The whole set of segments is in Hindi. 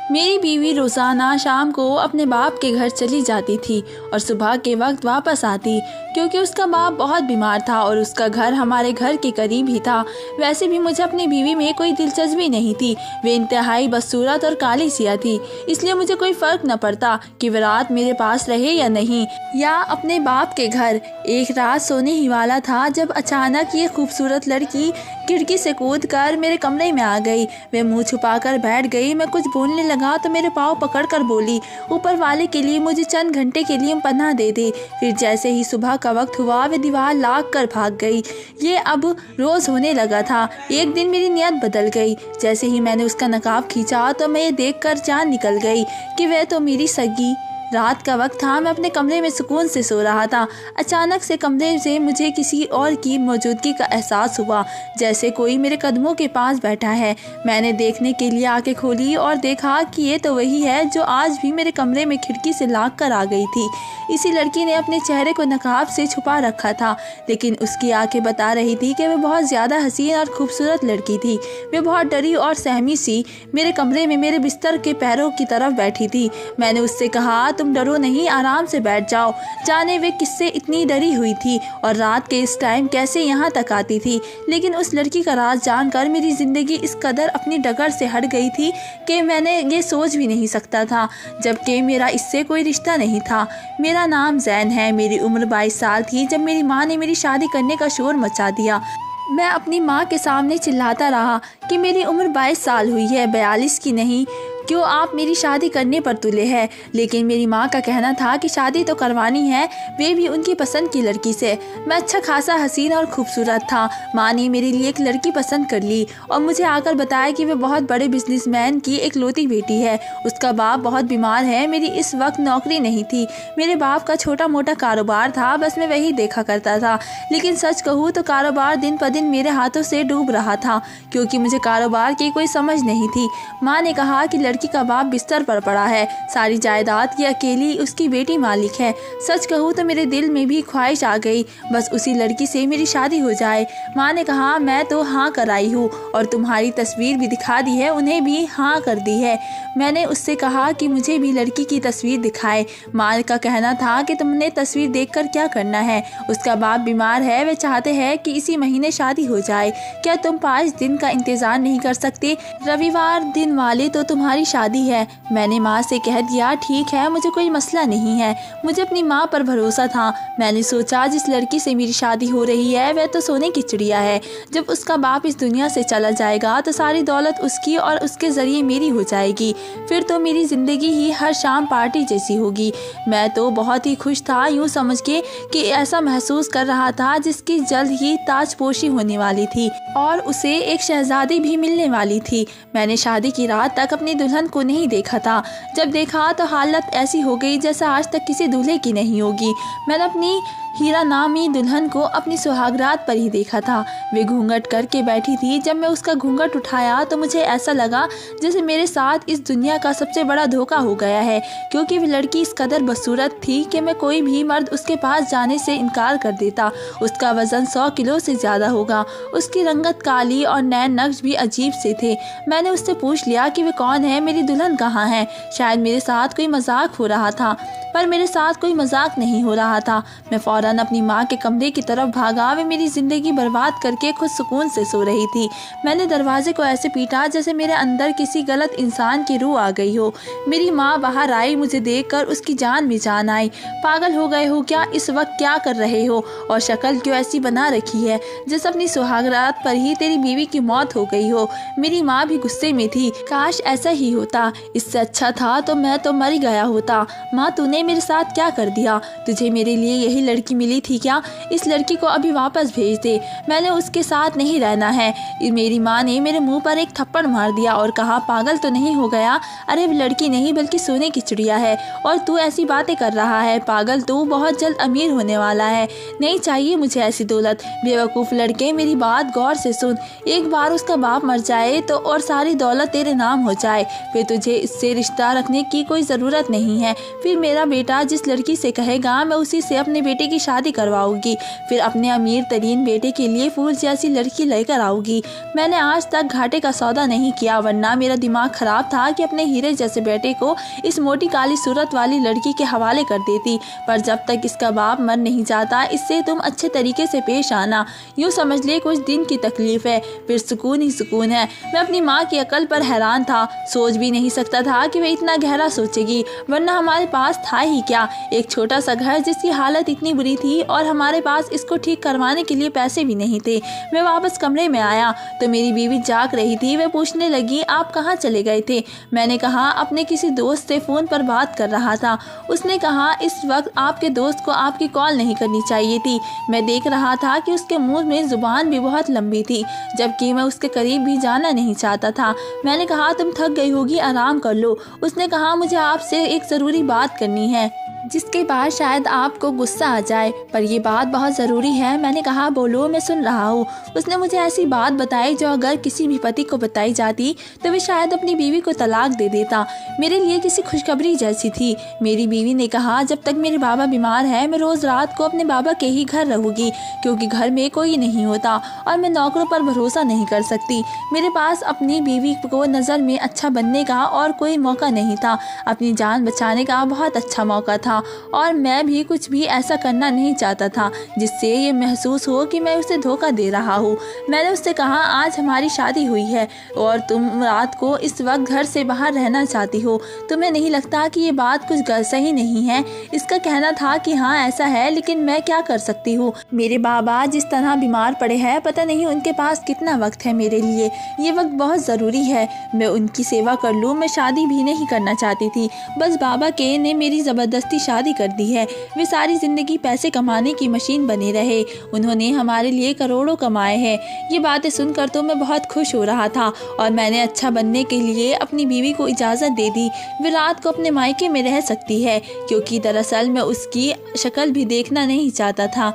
मेरी बीवी रोज़ाना शाम को अपने बाप के घर चली जाती थी और सुबह के वक्त वापस आती, क्योंकि उसका बाप बहुत बीमार था और उसका घर हमारे घर के करीब ही था। वैसे भी मुझे अपनी बीवी में कोई दिलचस्पी नहीं थी। वे इंतहाई बदसूरत और काली सिया थी, इसलिए मुझे कोई फ़र्क न पड़ता कि वह रात मेरे पास रहे या नहीं, या अपने बाप के घर। एक रात सोने ही वाला था जब अचानक ये खूबसूरत लड़की खिड़की से कूद कर मेरे कमरे में आ गई। वे मुंह छुपाकर बैठ गई। मैं कुछ बोलने लगा तो मेरे पाँव पकड़कर बोली, ऊपर वाले के लिए मुझे चंद घंटे के लिए पनाह दे दे। फिर जैसे ही सुबह का वक्त हुआ वे दीवार लाग कर भाग गई। ये अब रोज़ होने लगा था। एक दिन मेरी नीयत बदल गई। जैसे ही मैंने उसका नकाब खींचा तो मैं ये देखकर जान निकल गई कि वह तो मेरी सगी। रात का वक्त था। मैं अपने कमरे में सुकून से सो रहा था। अचानक से कमरे से मुझे किसी और की मौजूदगी का एहसास हुआ, जैसे कोई मेरे कदमों के पास बैठा है। मैंने देखने के लिए आंखें खोली और देखा कि ये तो वही है जो आज भी मेरे कमरे में खिड़की से लाग कर आ गई थी। इसी लड़की ने अपने चेहरे को नकाब से छुपा रखा था, लेकिन उसकी आंखें बता रही थी कि वह बहुत ज़्यादा हसीन और खूबसूरत लड़की थी। वे बहुत डरी और सहमी सी मेरे कमरे में मेरे बिस्तर के पैरों की तरफ बैठी थी। मैंने उससे कहा, तुम डरो नहीं, आराम से बैठ जाओ। जाने वे किससे इतनी डरी हुई थी और रात के इस टाइम कैसे यहाँ तक आती थी। लेकिन उस लड़की का राज जानकर मेरी ज़िंदगी इस कदर अपनी डगर से हट गई थी कि मैंने ये सोच भी नहीं सकता था, जबकि मेरा इससे कोई रिश्ता नहीं था। मेरा नाम जैन है। मेरी उम्र 22 साल थी जब मेरी माँ ने मेरी शादी करने का शोर मचा दिया। मैं अपनी माँ के सामने चिल्लाता रहा कि मेरी उम्र 22 साल हुई है, 42 की नहीं। क्यों आप मेरी शादी करने पर तुले हैं? लेकिन मेरी माँ का कहना था कि शादी तो करवानी है, वे भी उनकी पसंद की लड़की से। मैं अच्छा खासा हसीन और खूबसूरत था। माँ ने मेरे लिए एक लड़की पसंद कर ली और मुझे आकर बताया कि वे बहुत बड़े बिजनेसमैन की इकलौती बेटी है। उसका बाप बहुत बीमार है। मेरी इस वक्त नौकरी नहीं थी। मेरे बाप का छोटा मोटा कारोबार था, बस मैं वही देखा करता था। लेकिन सच कहूँ तो कारोबार दिन पर दिन मेरे हाथों से डूब रहा था, क्योंकि मुझे कारोबार की कोई समझ नहीं थी। माँ ने कहा कि लड़की का बाप बिस्तर पर पड़ा है, सारी जायदाद की अकेली उसकी बेटी मालिक है। सच कहूँ तो मेरे दिल में भी ख्वाहिश आ गई, बस उसी लड़की से मेरी शादी हो जाए। माँ ने कहा, मैं तो हाँ कराई हूँ और तुम्हारी तस्वीर भी दिखा दी है, उन्हें भी हाँ कर दी है। मैंने उससे कहा कि मुझे भी लड़की की तस्वीर दिखाए। माँ का कहना था कि तुमने तस्वीर देखकर क्या करना है, उसका बाप बीमार है, वे चाहते हैं कि इसी महीने शादी हो जाए। क्या तुम 5 दिन का इंतजार नहीं कर सकते? रविवार दिन वाले तो तुम्हारी शादी है। मैंने माँ से कह दिया, ठीक है, मुझे कोई मसला नहीं है। मुझे अपनी माँ पर भरोसा था। मैंने सोचा, जिस लड़की से मेरी शादी हो रही है वह तो सोने की चिड़िया है। जब उसका बाप इस दुनिया से चला जाएगा तो सारी दौलत उसकी और उसके ज़रिए मेरी हो जाएगी। फिर तो मेरी ज़िंदगी ही हर शाम पार्टी जैसी होगी। मैं तो बहुत ही खुश था, यूँ समझ के कि ऐसा महसूस कर रहा था जिसकी जल्द ही ताजपोशी होने वाली थी और उसे एक शहजादी भी मिलने वाली थी। मैंने शादी की रात तक अपनी दुल्हन को नहीं देखा था। जब देखा तो हालत ऐसी हो गई जैसा आज तक किसी दूल्हे की नहीं होगी। मैंने अपनी हीरा नामी दुल्हन को अपनी सुहागरात पर ही देखा था। वे घूंघट करके बैठी थी। जब मैं उसका घूंघट उठाया तो मुझे ऐसा लगा जैसे मेरे साथ इस दुनिया का सबसे बड़ा धोखा हो गया है, क्योंकि वह लड़की इस कदर बदसूरत थी कि मैं कोई भी मर्द उसके पास जाने से इनकार कर देता। उसका वजन 100 किलो से ज़्यादा होगा। उसकी रंगत काली और नैन नक्श भी अजीब से थे। मैंने उससे पूछ लिया कि वे कौन है, मेरी दुल्हन कहाँ है। शायद मेरे साथ कोई मजाक हो रहा था, पर मेरे साथ कोई मजाक नहीं हो रहा था। मैं फौरन अपनी माँ के कमरे की तरफ भागा। वे मेरी ज़िंदगी बर्बाद करके खुद सुकून से सो रही थी। मैंने दरवाजे को ऐसे पीटा जैसे मेरे अंदर किसी गलत इंसान की रूह आ गई हो। मेरी माँ बाहर आई। मुझे देखकर उसकी जान में जान आई। पागल हो गए हो क्या? इस वक्त क्या कर रहे हो? और शक्ल क्यों ऐसी बना रखी है जैसे अपनी सुहागरात पर ही तेरी बीवी की मौत हो गई हो। मेरी माँ भी गुस्से में थी। काश ऐसा ही होता, इससे अच्छा था तो मैं तो मर गया होता। माँ, तूने मेरे साथ क्या कर दिया? तुझे मेरे लिए यही लड़की मिली थी क्या? इस लड़की को अभी वापस भेज दे। मैंने उसके साथ नहीं रहना है। मेरी माँ ने मेरे मुंह पर एक थप्पड़ मार दिया और कहा, पागल तो नहीं हो गया? अरे वो लड़की नहीं बल्कि सोने की चिड़िया है और तू ऐसी बातें कर रहा है। पागल, तू बहुत जल्द अमीर होने वाला है। नहीं चाहिए मुझे ऐसी दौलत। बेवकूफ़ लड़के, मेरी बात गौर से सुन। एक बार उसका बाप मर जाए तो और सारी दौलत तेरे नाम हो जाए, फिर तुझे इससे रिश्ता रखने की कोई ज़रूरत नहीं है। फिर मेरा बेटा जिस लड़की से कहेगा मैं उसी से अपने बेटे की शादी करवाऊंगी, फिर अपने अमीर तरीन बेटे के लिए फूल जैसी लड़की लेकर आऊंगी। मैंने आज तक घाटे का सौदा नहीं किया, वरना मेरा दिमाग खराब था कि अपने हीरे जैसे बेटे को इस मोटी काली सूरत वाली लड़की के हवाले कर देती। पर जब तक इसका बाप मर नहीं जाता, इससे तुम अच्छे तरीके से पेश आना। यूँ समझ ले कुछ दिन की तकलीफ है, फिर सुकून ही सुकून है। मैं अपनी माँ की अकल पर हैरान था, सोच भी नहीं सकता था कि वह इतना गहरा सोचेगी, वरना हमारे पास था ही क्या, एक छोटा सा घर जिसकी हालत इतनी बुरी थी और हमारे पास इसको ठीक करवाने के लिए पैसे भी नहीं थे। मैं वापस कमरे में आया तो मेरी बीवी जाग रही थी। वह पूछने लगी, आप कहाँ चले गए थे? मैंने कहा, अपने किसी दोस्त से फ़ोन पर बात कर रहा था। उसने कहा, इस वक्त आपके दोस्त को आपकी कॉल नहीं करनी चाहिए थी। मैं देख रहा था कि उसके मुंह में जुबान भी बहुत लंबी थी, जबकि मैं उसके करीब भी जाना नहीं चाहता था। मैंने कहा, तुम थक गई होगी, आराम कर लो। उसने कहा, मुझे आपसे एक ज़रूरी बात करनी है जिसके बाद शायद आपको गुस्सा आ जाए, पर यह बात बहुत ज़रूरी है। मैंने कहा, बोलो, मैं सुन रहा हूँ। उसने मुझे ऐसी बात बताई जो अगर किसी भी पति को बताई जाती तो वह शायद अपनी बीवी को तलाक दे देता। मेरे लिए किसी खुशखबरी जैसी थी। मेरी बीवी ने कहा, जब तक मेरे बाबा बीमार है मैं रोज़ रात को अपने बाबा के ही घर रहूँगी, क्योंकि घर में कोई नहीं होता और मैं नौकरों पर भरोसा नहीं कर सकती। मेरे पास अपनी बीवी को नज़र में अच्छा बनने का और कोई मौका नहीं था। अपनी जान बचाने का बहुत अच्छा मौका था और मैं भी कुछ भी ऐसा करना नहीं चाहता था जिससे ये महसूस हो कि मैं उसे धोखा दे रहा हूँ। मैंने उससे कहा, आज हमारी शादी हुई है और तुम रात को इस वक्त घर से बाहर रहना चाहती हो। तुम्हें नहीं लगता कि ये बात कुछ सही नहीं है? इसका कहना था कि हाँ ऐसा है, लेकिन मैं क्या कर सकती हूँ। मेरे बाबा जिस तरह बीमार पड़े हैं, पता नहीं उनके पास कितना वक्त है मेरे लिए। ये वक्त बहुत ज़रूरी है, मैं उनकी सेवा कर लूँ। मैं शादी भी नहीं करना चाहती थी, बस बाबा के ने मेरी ज़बरदस्ती शादी कर दी है। वे सारी जिंदगी पैसे कमाने की मशीन बने रहे, उन्होंने हमारे लिए करोड़ों कमाए हैं। ये बातें सुनकर तो मैं बहुत खुश हो रहा था और मैंने अच्छा बनने के लिए अपनी बीवी को इजाज़त दे दी। वे रात को अपने मायके में रह सकती है, क्योंकि दरअसल मैं उसकी शक्ल भी देखना नहीं चाहता था।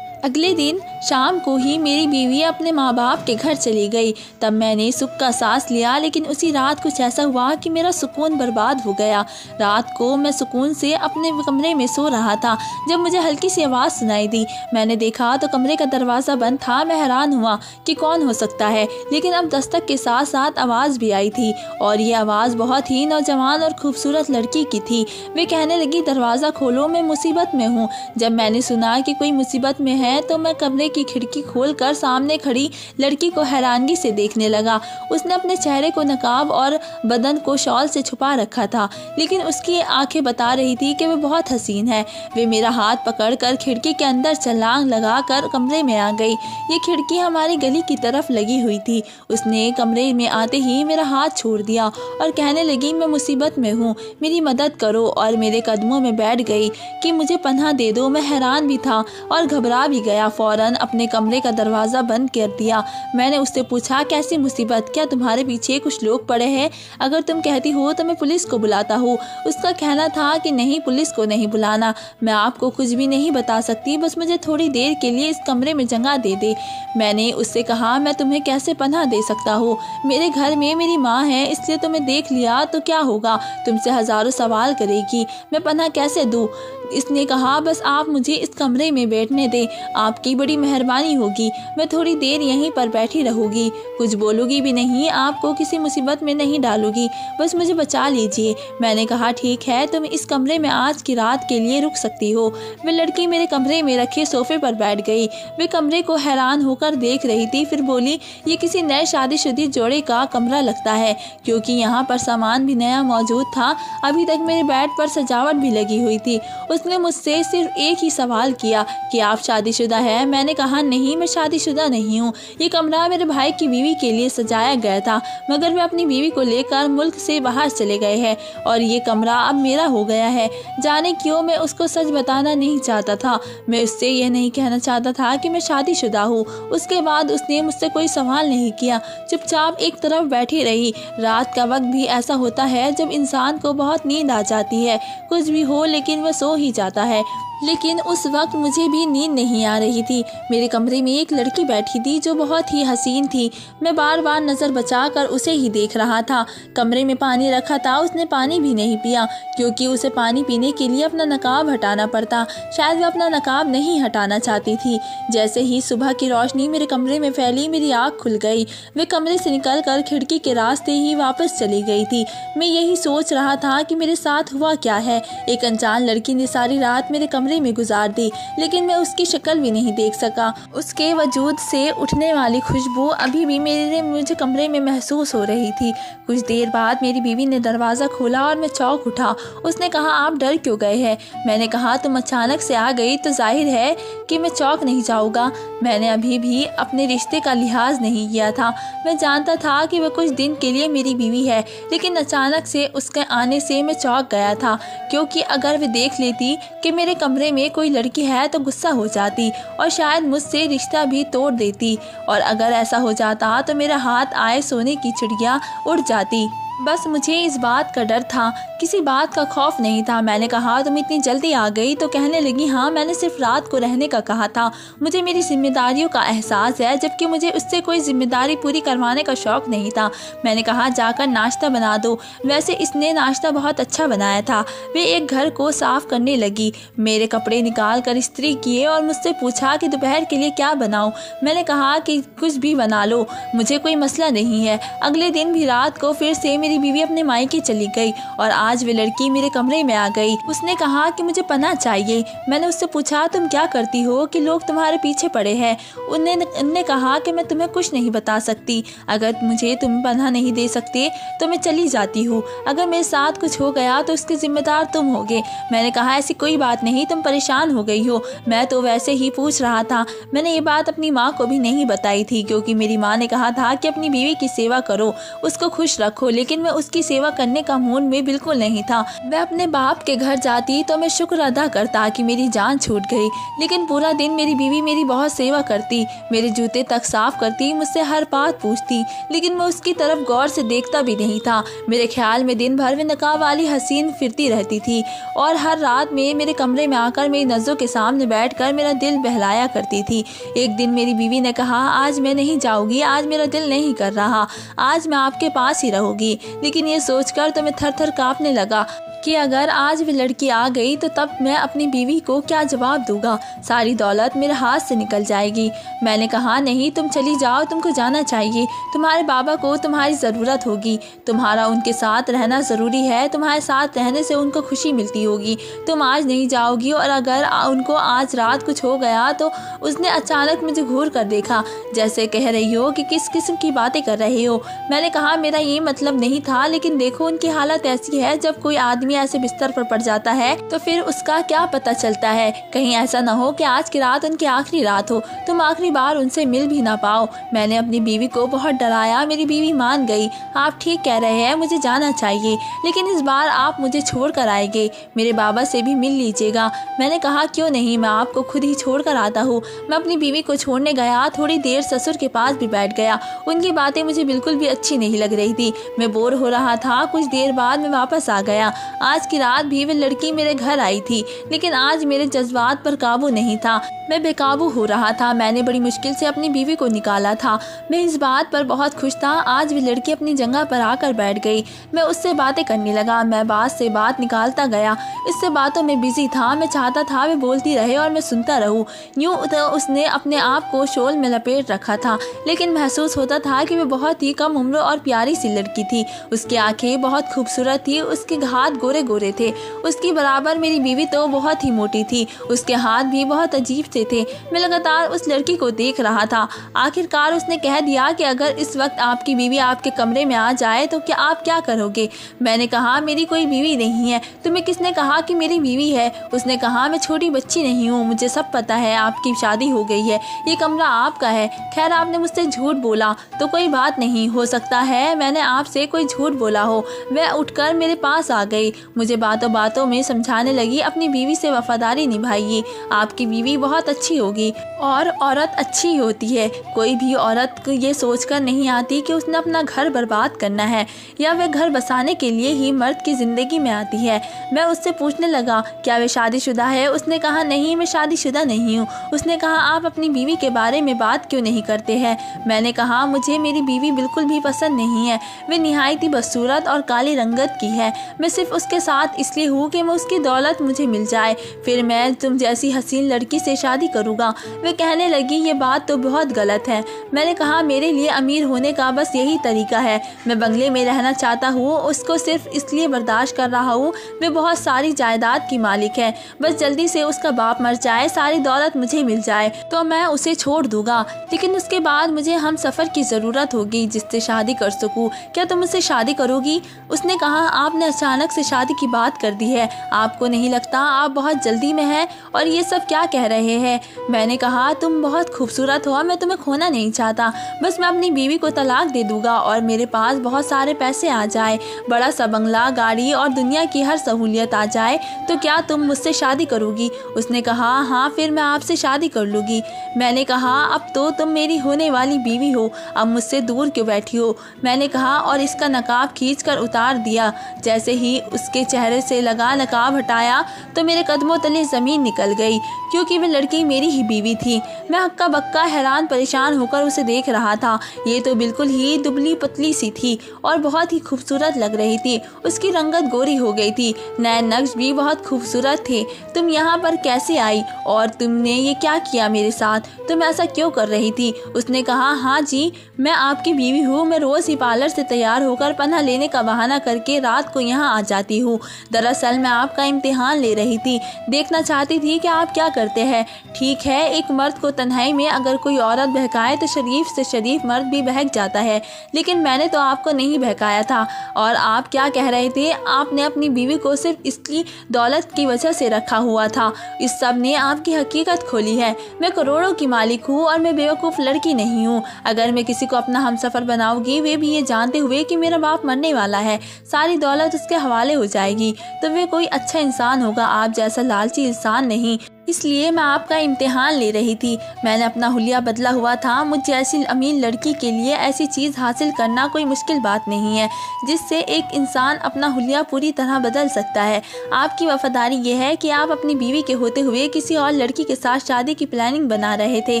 अगले दिन शाम को ही मेरी बीवी अपने माँ बाप के घर चली गई। तब मैंने सुख का सांस लिया, लेकिन उसी रात कुछ ऐसा हुआ कि मेरा सुकून बर्बाद हो गया। रात को मैं सुकून से अपने कमरे में सो रहा था जब मुझे हल्की सी आवाज़ सुनाई दी। मैंने देखा तो कमरे का दरवाज़ा बंद था। मैं हैरान हुआ कि कौन हो सकता है, लेकिन अब दस्तक के साथ साथ आवाज़ भी आई थी और ये आवाज़ बहुत ही नौजवान और खूबसूरत लड़की की थी। वे कहने लगी, दरवाज़ा खोलो, मैं मुसीबत में हूँ। जब मैंने सुना कि कोई मुसीबत में है तो मैं कमरे की खिड़की खोलकर सामने खड़ी लड़की को हैरानगी से देखने लगा। उसने अपने चेहरे को नकाब और बदन को शॉल से छुपा रखा था, लेकिन उसकी आंखें बता रही थी कि वह बहुत हसीन है। वे मेरा हाथ पकड़कर खिड़की के अंदर छलांग लगाकर कमरे में आ गई। ये खिड़की हमारी गली की तरफ लगी हुई थी। उसने कमरे में आते ही मेरा हाथ छोड़ दिया और कहने लगी, मैं मुसीबत में हूँ, मेरी मदद करो, और मेरे कदमों में बैठ गई कि मुझे पनाह दे दो। मैं हैरान भी था और घबरा भी गया। फौरन अपने कमरे का दरवाज़ा बंद कर दिया। मैंने उससे पूछा, कैसी मुसीबत? क्या तुम्हारे पीछे कुछ लोग पड़े हैं? अगर तुम कहती हो तो मैं पुलिस को बुलाता हूँ। उसका कहना था कि नहीं, पुलिस को नहीं बुलाना, मैं आपको कुछ भी नहीं बता सकती, बस मुझे थोड़ी देर के लिए इस कमरे में जगह दे दे। मैंने उससे कहा, मैं तुम्हें कैसे पनाह दे सकता हूँ? मेरे घर में मेरी माँ है, इसलिए तुम्हें देख लिया तो क्या होगा? तुमसे हज़ारों सवाल करेगी, मैं पनाह कैसे दूँ? इसने कहा, बस आप मुझे इस कमरे में बैठने दें, आपकी बड़ी मेहरबानी होगी। मैं थोड़ी देर यहीं पर बैठी रहूँगी, कुछ बोलूँगी भी नहीं, आपको किसी मुसीबत में नहीं डालूँगी, बस मुझे बचा लीजिए। मैंने कहा, ठीक है, तुम इस कमरे में आज की रात के लिए रुक सकती हो। वह लड़की मेरे कमरे में रखे सोफे पर बैठ गई। वे कमरे को हैरान होकर देख रही थी, फिर बोली, ये किसी नए शादीशुदा जोड़े का कमरा लगता है, क्योंकि यहाँ पर सामान भी नया मौजूद था। अभी तक मेरे बेड पर सजावट भी लगी हुई थी। उसने मुझसे सिर्फ एक ही सवाल किया कि आप शादीशुदा हैं? मैंने कहा, नहीं, मैं शादीशुदा नहीं हूँ। ये कमरा मेरे भाई की बीवी के लिए सजाया गया था, मगर वे अपनी बीवी को लेकर मुल्क से बाहर चले गए हैं और ये कमरा अब मेरा हो गया है। जाने क्यों मैं उसको सच बताना नहीं चाहता था। मैं उससे यह नहीं कहना चाहता था कि मैं शादीशुदा हूँ। उसके बाद उसने मुझसे कोई सवाल नहीं किया, चुपचाप एक तरफ बैठी रही। रात का वक्त भी ऐसा होता है जब इंसान को बहुत नींद आ जाती है, कुछ भी हो लेकिन वह सो ही जाता है। लेकिन उस वक्त मुझे भी नींद नहीं आ रही थी। मेरे कमरे में एक लड़की बैठी थी जो बहुत ही हसीन थी। मैं बार बार नज़र बचाकर उसे ही देख रहा था। कमरे में पानी रखा था, उसने पानी भी नहीं पिया क्योंकि उसे पानी पीने के लिए अपना नकाब हटाना पड़ता। शायद वह अपना नकाब नहीं हटाना चाहती थी। जैसे ही सुबह की रोशनी मेरे कमरे में फैली, मेरी आँख खुल गई। वे कमरे से निकलकर खिड़की के रास्ते ही वापस चली गई थी। मैं यही सोच रहा था कि मेरे साथ हुआ क्या है। एक अनजान लड़की ने सारी रात मेरे कमरे में गुजार दी, लेकिन मैं उसकी शक्ल भी नहीं देख सका। उसके वजूद से उठने वाली खुशबू अभी भी मुझे कमरे में महसूस हो रही थी। कुछ देर बाद मेरी बीवी ने दरवाज़ा खोला और मैं चौंक उठा। उसने कहा, आप डर क्यों गए हैं? मैंने कहा, तुम अचानक से आ गई तो जाहिर है कि मैं चौंक नहीं जाऊँगा। मैंने अभी भी अपने रिश्ते का लिहाज नहीं किया था। मैं जानता था कि वह कुछ दिन के लिए मेरी बीवी है, लेकिन अचानक से उसके आने से मैं चौंक गया था क्योंकि अगर वे देख लेती कि मेरे कमरे में कोई लड़की है तो गुस्सा हो जाती और शायद मुझसे रिश्ता भी तोड़ देती। और अगर ऐसा हो जाता तो मेरा हाथ आए सोने की चिड़िया उड़ जाती। बस मुझे इस बात का डर था, किसी बात का खौफ नहीं था। मैंने कहा, तुम इतनी जल्दी आ गई? तो कहने लगी, हाँ, मैंने सिर्फ रात को रहने का कहा था। मुझे मेरी जिम्मेदारियों का एहसास है, जबकि मुझे उससे कोई जिम्मेदारी पूरी करवाने का शौक़ नहीं था। मैंने कहा, जाकर नाश्ता बना दो। वैसे इसने नाश्ता बहुत अच्छा बनाया था। वे एक घर को साफ करने लगी, मेरे कपड़े निकाल कर इस्त्री किए और मुझसे पूछा कि दोपहर के लिए क्या बनाऊँ। मैंने कहा कि कुछ भी बना लो, मुझे कोई मसला नहीं है। अगले दिन भी रात को फिर से मेरी बीवी अपने मायके चली गई और आज वे लड़की मेरे कमरे में आ गई। उसने कहा कि मुझे पनाह चाहिए। मैंने उससे पूछा, तुम क्या करती हो कि लोग तुम्हारे पीछे पड़े हैं? उन्होंने कहा कि मैं तुम्हें कुछ नहीं बता सकती। अगर मुझे तुम पनाह नहीं दे सकते तो मैं चली जाती हूँ। अगर मेरे साथ कुछ हो गया तो उसके जिम्मेदार तुम होगे। मैंने कहा, ऐसी कोई बात नहीं, तुम परेशान हो गई हो। मैं तो वैसे ही पूछ रहा था। मैंने ये बात अपनी माँ को भी नहीं बताई थी क्योंकि मेरी माँ ने कहा था कि अपनी बीवी की सेवा करो, उसको खुश रखो, लेकिन मैं उसकी सेवा करने का मूड में बिल्कुल नहीं था। मैं अपने बाप के घर जाती तो मैं शुक्र अदा करता कि मेरी जान छूट गई, लेकिन पूरा दिन मेरी बीवी मेरी बहुत सेवा करती, मेरे जूते तक साफ करती, मुझसे हर बात पूछती, लेकिन मैं उसकी तरफ गौर से देखता भी नहीं था। मेरे ख्याल में दिन भर वे नकाब वाली हसीन फिरती रहती थी और हर रात में मेरे कमरे में आकर मेरी नज़रों के सामने बैठकर मेरा दिल बहलाया करती थी। एक दिन मेरी बीवी ने कहा, आज मैं नहीं जाऊँगी, आज मेरा दिल नहीं कर रहा, आज मैं आपके पास ही रहूँगी। लेकिन ये सोचकर तो मैं थर थर काँपने लगा कि अगर आज वे लड़की आ गई तो तब मैं अपनी बीवी को क्या जवाब दूंगा। सारी दौलत मेरे हाथ से निकल जाएगी। मैंने कहा, नहीं, तुम चली जाओ, तुमको जाना चाहिए। तुम्हारे बाबा को तुम्हारी ज़रूरत होगी, तुम्हारा उनके साथ रहना ज़रूरी है, तुम्हारे साथ रहने से उनको खुशी मिलती होगी। तुम आज नहीं जाओगी और अगर उनको आज रात कुछ हो गया तो। उसने अचानक मुझे घूर कर देखा, जैसे कह रही हो कि किस किस्म की बातें कर रहे हो। मैंने कहा, मेरा ये मतलब नहीं था, लेकिन देखो उनकी हालत ऐसी है, जब कोई आदमी ऐसे बिस्तर पर पड़ जाता है तो फिर उसका क्या पता चलता है। कहीं ऐसा न हो कि आज की रात उनकी आखिरी रात हो, तुम आखिरी बार उनसे मिल भी ना पाओ। मैंने अपनी बीवी को बहुत डराया। मेरी बीवी मान गई। आप ठीक कह रहे हैं, मुझे जाना चाहिए, लेकिन इस बार आप मुझे छोड़ कर आएंगे, मेरे बाबा से भी मिल लीजिएगा। मैंने कहा, क्यों नहीं, मैं आपको खुद ही छोड़ कर आता हूँ। मैं अपनी बीवी को छोड़ने गया, थोड़ी देर ससुर के पास भी बैठ गया। उनकी बातें मुझे बिल्कुल भी अच्छी नहीं लग रही थी। मैं बोर हो रहा था। कुछ देर बाद मैं वापस आ गया। आज की रात भी वह लड़की मेरे घर आई थी, लेकिन आज मेरे जज्बात पर काबू नहीं था। मैं बेकाबू हो रहा था। मैंने बड़ी मुश्किल से अपनी बीवी को निकाला था। मैं इस बात पर बहुत खुश था। आज वह लड़की अपनी जगह पर आकर बैठ गई। मैं उससे बातें करने लगा। मैं बात से बात निकालता गया। इससे बातों में बिजी था। मैं चाहता था वे बोलती रहे और मैं सुनता रहूं। यूं तो उसने अपने आप को शॉल में लपेट रखा था, लेकिन महसूस होता था कि वह बहुत ही कम उम्र और प्यारी सी लड़की थी। उसकी आंखें बहुत खूबसूरत थी, उसके हाथ गोरे गोरे थे। उसकी बराबर मेरी बीवी तो बहुत ही मोटी थी। उसके हाथ भी बहुत अजीब से थे। मैं लगातार उस लड़की को देख रहा था। आखिरकार उसने कह दिया कि अगर इस वक्त आपकी बीवी आपके कमरे में आ जाए तो क्या आप क्या करोगे? मैंने कहा, मेरी कोई बीवी नहीं है। तुम्हें किसने कहा कि मेरी बीवी है? उसने कहा, मैं छोटी बच्ची नहीं हूँ, मुझे सब पता है, आपकी शादी हो गई है, ये कमरा आपका है। खैर, आपने मुझसे झूठ बोला तो कोई बात नहीं, हो सकता है मैंने आपसे कोई झूठ बोला हो। वह उठकर मेरे पास आ गई। मुझे बातों बातों में समझाने लगी, अपनी बीवी से वफादारी निभाइए, आपकी बीवी बहुत अच्छी होगी। और औरत अच्छी ही होती है। कोई भी औरत को ये सोचकर नहीं आती कि उसने अपना घर बर्बाद करना है या वह घर बसाने के लिए ही मर्द की ज़िंदगी में आती है। मैं उससे पूछने लगा, क्या वे शादीशुदा है? उसने कहा, नहीं, मैं शादीशुदा नहीं हूँ। उसने कहा, आप अपनी बीवी के बारे में बात क्यों नहीं करते हैं? मैंने कहा, मुझे मेरी बीवी बिल्कुल भी पसंद नहीं है। वे निहायत ही बदसूरत और काली रंगत की है। मैं सिर्फ उसके साथ इसलिए हूँ कि मैं उसकी दौलत मुझे मिल जाए, फिर मैं तुम जैसी हसीन लड़की से शादी करूँगा। वे कहने लगी, ये बात तो बहुत गलत है। मैंने कहा, मेरे लिए अमीर होने का बस यही तरीका है। मैं बंगले में रहना चाहता हूँ, उसको सिर्फ इसलिए बर्दाश्त कर रहा हूँ, वे बहुत सारी जायदाद की मालिक है। बस जल्दी से उसका बाप मर जाए, सारी दौलत मुझे मिल जाए तो मैं उसे छोड़ दूंगा, लेकिन उसके बाद मुझे हम सफ़र की ज़रूरत होगी जिससे शादी कर सकूँ। क्या तुम उससे शादी करोगी? उसने कहा, आपने अचानक से शादी की बात कर दी है, आपको नहीं लगता आप बहुत जल्दी में हैं और ये सब क्या कह रहे हैं? मैंने कहा, तुम बहुत खूबसूरत हो, मैं तुम्हें खोना नहीं चाहता। बस मैं अपनी बीवी को तलाक दे दूंगा और मेरे पास बहुत सारे पैसे आ जाए, बड़ा सा बंगला, गाड़ी और दुनिया की हर सहूलियत आ जाए तो क्या तुम मुझसे शादी करोगी? उसने कहा, हाँ, फिर मैं आपसे शादी कर लूँगी। मैंने कहा, अब तो तुम मेरी होने वाली बीवी हो, अब मुझसे दूर क्यों बैठी हो? मैंने कहा और इसका नकाब खींचकर उतार दिया। जैसे ही उसके चेहरे से लगा नकाब हटाया तो मेरे कदमों तले ज़मीन निकल गई, क्योंकि वह लड़की मेरी ही बीवी थी। मैं हक्का बक्का हैरान परेशान होकर उसे देख रहा था। ये तो बिल्कुल ही दुबली पतली सी थी और बहुत ही खूबसूरत लग रही थी। उसकी रंगत गोरी हो गई थी, नैन नक्श भी बहुत खूबसूरत थे। तुम यहाँ पर कैसे आई और तुमने ये क्या किया मेरे साथ? तुम ऐसा क्यों कर रही थी? उसने कहा, हाँ जी, मैं आपकी बीवी हूँ। मैं रोज़ ही पार्लर से तैयार होकर पनाह लेने का बहाना करके रात को यहाँ आ जाती हूँ। दरअसल मैं आपका इम्तिहान ले रही थी, देखना चाहती थी कि आप क्या करते हैं। ठीक है, एक मर्द को तन्हाई में अगर कोई औरत बहकाए तो शरीफ से शरीफ मर्द भी बहक जाता है, लेकिन मैंने तो आपको नहीं बहकाया था। और आप क्या कह रहे थे? आपने अपनी बीवी को सिर्फ इसकी दौलत की वजह से रखा हुआ था। इस सब ने आपकी हकीकत खोली है। मैं करोड़ों की मालिक हूँ और मैं बेवकूफ़ लड़की नहीं हूँ। अगर मैं किसी को अपना हमसफ़र बनाऊंगी, वे भी ये जानते हुए कि मेरा बाप मरने वाला है, सारी दौलत उसके हवाले हो जाएगी, तो वे कोई अच्छा इंसान होगा, आप जैसा लालची इंसान नहीं। इसलिए मैं आपका इम्तिहान ले रही थी। मैंने अपना हुलिया बदला हुआ था। मुझ जैसी अमीर लड़की के लिए ऐसी चीज़ हासिल करना कोई मुश्किल बात नहीं है जिससे एक इंसान अपना हुलिया पूरी तरह बदल सकता है। आपकी वफादारी ये है कि आप अपनी बीवी के होते हुए किसी और लड़की के साथ शादी की प्लानिंग बना रहे थे।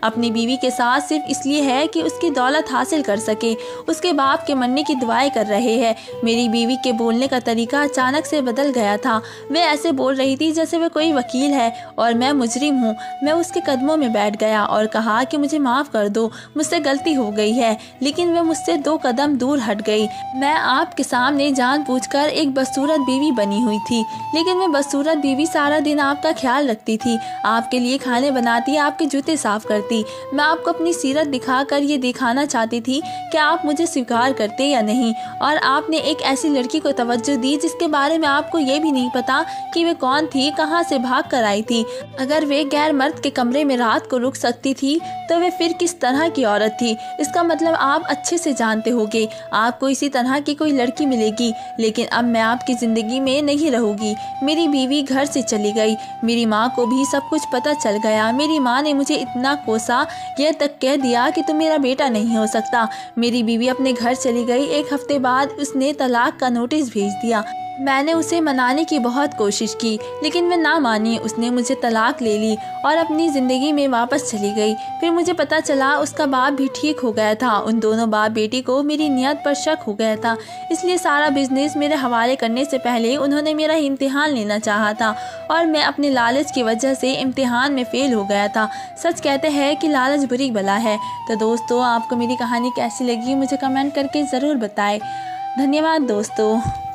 अपनी बीवी के साथ सिर्फ इसलिए है कि उसकी दौलत हासिल कर सके, उसके बाप के मरने की दुआएं कर रहे हैं। मेरी बीवी के बोलने का तरीका अचानक से बदल गया था। वे ऐसे बोल रही थी जैसे वे कोई वकील है और मैं मुजरिम हूँ। मैं उसके कदमों में बैठ गया और कहा कि मुझे माफ़ कर दो, मुझसे गलती हो गई है। लेकिन वह मुझसे 2 कदम दूर हट गई। मैं आपके सामने जानबूझकर एक बदसूरत बीवी बनी हुई थी, लेकिन मैं बदसूरत बीवी सारा दिन आपका ख्याल रखती थी, आपके लिए खाने बनाती, आपके जूते साफ करती। मैं आपको अपनी सीरत दिखाकर ये दिखाना चाहती थी कि आप मुझे स्वीकार करते या नहीं, और आपने एक ऐसी लड़की को तवज्जो दी जिसके बारे में आपको ये भी नहीं पता कि वे कौन थी, कहाँ से भाग कर आई थी। अगर वे गैर मर्द के कमरे में रात को रुक सकती थी तो वे फिर किस तरह की औरत थी? इसका मतलब आप अच्छे से जानते होंगे आपको इसी तरह की कोई लड़की मिलेगी। लेकिन अब मैं आपकी ज़िंदगी में नहीं रहूँगी। मेरी बीवी घर से चली गई। मेरी माँ को भी सब कुछ पता चल गया। मेरी माँ ने मुझे इतना कोसा, यह तक कह दिया कि तुम मेरा बेटा नहीं हो सकता। मेरी बीवी अपने घर चली गई। 1 हफ्ते बाद उसने तलाक का नोटिस भेज दिया। मैंने उसे मनाने की बहुत कोशिश की, लेकिन मैं ना मानी। उसने मुझे तलाक ले ली और अपनी ज़िंदगी में वापस चली गई। फिर मुझे पता चला उसका बाप भी ठीक हो गया था। उन दोनों बाप बेटी को मेरी नियत पर शक हो गया था, इसलिए सारा बिजनेस मेरे हवाले करने से पहले उन्होंने मेरा इम्तिहान लेना चाहा था और मैं अपने लालच की वजह से इम्तिहान में फ़ेल हो गया था। सच कहते हैं कि लालच बुरी बला है। तो दोस्तों, आपको मेरी कहानी कैसी लगी मुझे कमेंट करके ज़रूर बताएं। धन्यवाद दोस्तों।